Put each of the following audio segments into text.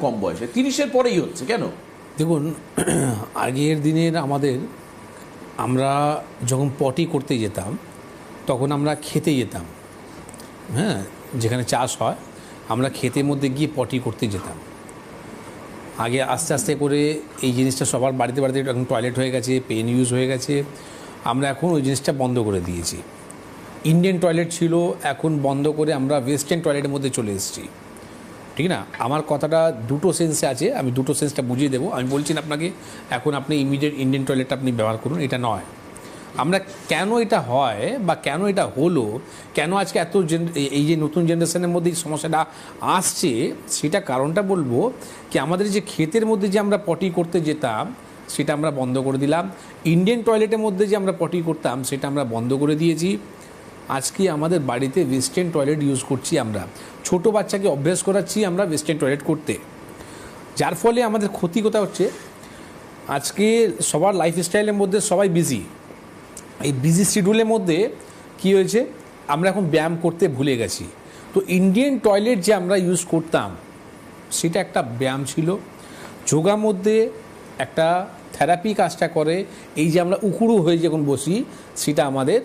কম বয়সে 30-এর পরেই হচ্ছে কেন? দেখুন, আগের দিনের আমরা যখন পটি করতে যেতাম তখন আমরা খেতে যেতাম, হ্যাঁ, যেখানে চাষ হয় আমরা ক্ষেতের মধ্যে গিয়ে পটি করতে যেতাম। আগে আস্তে আস্তে করে এই জিনিসটা সবার বাড়িতে বাড়িতে এখন টয়লেট হয়ে গেছে, পেন ইউজ হয়ে গেছে, আমরা এখন ওই জিনিসটা বন্ধ করে দিয়েছি। ইন্ডিয়ান টয়লেট ছিল, এখন বন্ধ করে আমরা ওয়েস্টার্ন টয়লেটের মধ্যে চলে এসেছি, ঠিক না? আমার কথাটা দুটো সেন্সে আছে, আমি দুটো সেন্সটা বুঝিয়ে দেবো। আমি বলছি না আপনাকে এখন আপনি ইমিডিয়েট ইন্ডিয়ান টয়লেটটা আপনি ব্যবহার করুন, এটা নয়। আমরা কেন এটা হয় বা কেন এটা হলো, কেন আজকে এত এই যে নতুন জেনারেশনের মধ্যে এই সমস্যাটা আসছে, সেটা কারণটা বলবো কি, আমাদের যে ক্ষেতের মধ্যে যে আমরা পটি করতে যেতাম সেটা আমরা বন্ধ করে দিলাম। ইন্ডিয়ান টয়লেটের মধ্যে যে আমরা পটি করতাম সেটা আমরা বন্ধ করে দিয়েছি। আজকে আমাদের বাড়িতে ওয়েস্টার্ন টয়লেট ইউজ করছি, আমরা ছোট বাচ্চাকে অভ্যাস করাচ্ছি আমরা ওয়েস্টার্ন টয়লেট করতে, যার ফলে আমাদের ক্ষতি কোথায় হচ্ছে। আজকে সবার লাইফস্টাইলের মধ্যে সবাই বিজি, এই বিজি শিডিউলের মধ্যে কি হয়েছে, আমরা এখন ব্যায়াম করতে ভুলে গেছি। তো ইন্ডিয়ান টয়লেট যে আমরা ইউজ করতাম সেটা একটা ব্যায়াম ছিল, যোগার মধ্যে একটা থেরাপি কাজটা করে। এই যে আমরা উকুড়ু হয়ে যখন বসি, সেটা আমাদের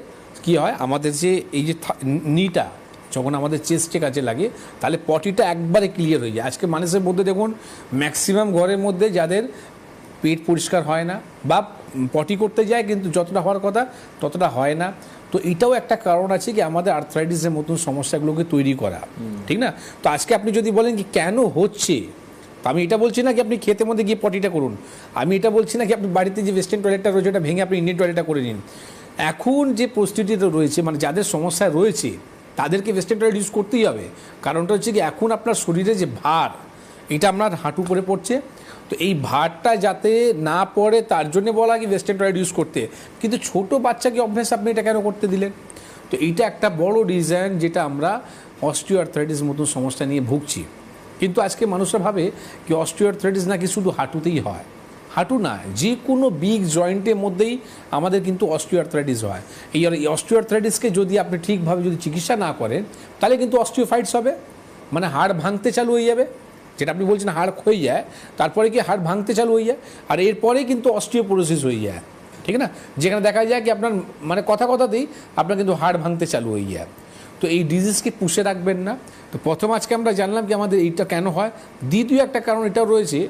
কি হয়, আমাদের যে এই যে নিটা যখন আমাদের চেস্টের কাছে লাগে, তাহলে পটিটা একবারে ক্লিয়ার হয়ে যায়। আজকে মানুষের মধ্যে দেখুন, ম্যাক্সিমাম ঘরের মধ্যে যাদের পেট পরিষ্কার হয় না বা পটি করতে যায় কিন্তু যতটা হওয়ার কথা ততটা হয় না। তো এটাও একটা কারণ আছে কি আমাদের আর্থ্রাইটিসের মতন সমস্যাগুলোকে তৈরি করা, ঠিক না? তো আজকে আপনি যদি বলেন কি কেন হচ্ছে, তো আমি এটা বলছি না কি আপনি ক্ষেতের মধ্যে গিয়ে পটিটা করুন, আমি এটা বলছি না কি আপনি বাড়িতে যে ওয়েস্টার্ন টয়লেটটা রয়েছে ওটা ভেঙে আপনি ইন্ডিয়ান টয়লেটটা করে নিন। এখন যে পরিস্থিতিটা রয়েছে, মানে যাদের সমস্যা রয়েছে তাদেরকে ওয়েস্টার্ন টয়লেট ইউজ করতেই হবে। কারণটা হচ্ছে কি, এখন আপনার শরীরে যে ভার, এটা আপনার হাঁটু করে পড়ছে, তো এই ভারটা যাতে না পড়ে তার জন্য বলা কি ওয়েস্টার্ন টয়লেট ইউজ করতে, কিন্তু ছোট বাচ্চাকে অভ্যাস আপনি এটা কেন করতে দিলেন? তো এইটা একটা বড় রিজন যেটা আমরা অস্টিওআর্থ্রাইটিস মতন সমস্যা নিয়ে ভুগছি। কিন্তু আজকে মানুষরা ভাবে কি অস্টিওআর্থ্রাইটিস নাকি শুধু হাঁটুতেই হয়, হাঁটু না, যে কোনো বিগ জয়েন্টের মধ্যেই আমাদের কিন্তু অস্টিওআর্থ্রাইটিস হয়। এই অস্টিওআর্থ্রাইটিসকে যদি আপনি ঠিকভাবে যদি চিকিৎসা না করেন তাহলে কিন্তু অস্টিওফাইটস হবে, মানে হাড় ভাঙতে চালু হয়ে যাবে, যেটা আপনি বলছেন হাড় ক্ষয়ে যায়, তারপরে কি হাড় ভাঙতে চালু হয়ে যায়, আর এরপরে কিন্তু অস্টিওপোরোসিস হয়ে যায়, ঠিক না? যেখানে দেখা যায় কি আপনার মানে কথাতেই আপনার কিন্তু হাড় ভাঙতে চালু হয়ে যায়। তো এই ডিজিজকে পুষে রাখবেন না। তো প্রথম আজকে আমরা জানলাম কি আমাদের এইটা কেন হয়। দ্বিতীয় একটা কারণ এটাও রয়েছে,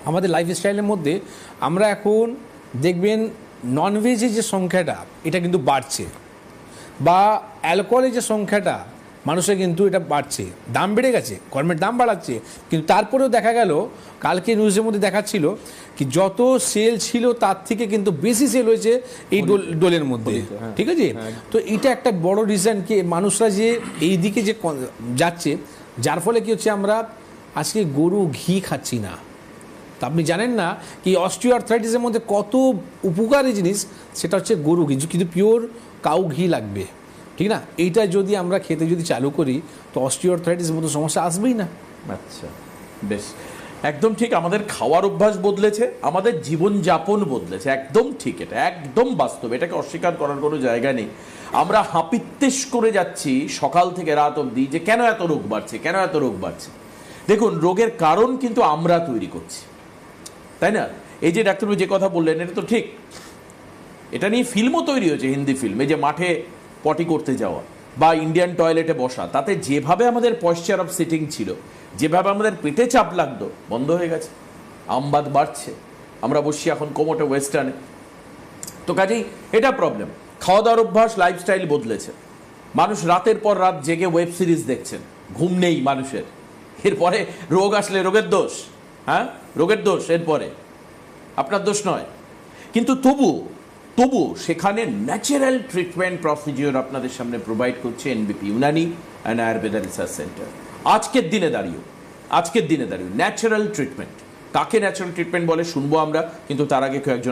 আমাদের লাইফস্টাইলের মধ্যে আমরা এখন দেখবেন ননভেজের যে সংখ্যাটা এটা কিন্তু বাড়ছে, বা অ্যালকোহলের যে সংখ্যাটা মানুষের কিন্তু এটা বাড়ছে, দাম বেড়ে গেছে, গভর্নমেন্ট দাম বাড়াচ্ছে, কিন্তু তারপরেও দেখা গেল কালকে নিউজের মধ্যে দেখাচ্ছিল কি যত সেল ছিল তার থেকে কিন্তু বেশি সেল হয়েছে এই ডোলের মধ্যে, ঠিক আছে? তো এটা একটা বড় রিজন কি মানুষরা যে এই দিকে যে যাচ্ছে, যার ফলে কি হচ্ছে আমরা আজকে গরু ঘি খাচ্ছি না। তা আপনি জানেন না কি অস্টিওআর্থ্রাইটিসের মধ্যে কত উপকারী জিনিস, সেটা হচ্ছে গরু ঘি, কিন্তু পিওর কাউ ঘি লাগবে, ঠিক না? এইটা যদি আমরা খেতে যদি চালু করি তো অস্টিওআর্থ্রাইটিসের মতো সমস্যা আসবেই না। আচ্ছা, বেশ, একদম ঠিক। আমাদের খাওয়ার অভ্যাস বদলেছে, আমাদের জীবনযাপন বদলেছে, একদম ঠিক, এটা একদম বাস্তব, এটাকে অস্বীকার করার কোনো জায়গা নেই। আমরা হাপিত্তেশ করে যাচ্ছি সকাল থেকে রাত অবধি যে কেন এত রোগ বাড়ছে, কেন এত রোগ বাড়ছে। দেখুন, রোগের কারণ কিন্তু আমরা তৈরি করছি, তাই না? এই যে ডাক্তারবাবু যে কথা বললেন এটা তো ঠিক, এটা নিয়ে ফিল্মও তৈরি হয়েছে, হিন্দি ফিল্ম, এই যে মাঠে পটি করতে যাওয়া বা ইন্ডিয়ান টয়লেটে বসা, তাতে যেভাবে আমাদের পশ্চার অফ সিটিং ছিল, যেভাবে আমাদের পেটে চাপ লাগতো, বন্ধ হয়ে গেছে। আমবাদ বাড়ছে, আমরা বসছি এখন কোমোটে ওয়েস্টার্নে। তো কাজেই এটা প্রবলেম। খাওয়া দাওয়ার অভ্যাস, লাইফস্টাইল বদলেছে। মানুষ রাতের পর রাত জেগে ওয়েব সিরিজ দেখছেন, ঘুম নেই মানুষের। এরপরে রোগ আসলে রোগের দোষ, হ্যাঁ, রোগের দোষ, এরপরে আপনার দোষ নয়। কিন্তু তবু সেখানে ন্যাচারাল ট্রিটমেন্ট প্রসিডিওর আপনাদের সামনে প্রোভাইড করছে এনবিপি Unani and Ayurveda research centre. আজকের দিনে দাঁড়িয়ে ন্যাচারাল ট্রিটমেন্ট, কাকে ন্যাচারাল ট্রিটমেন্ট বলে শুনবো আমরা, কিন্তু তার আগে কয়েকজন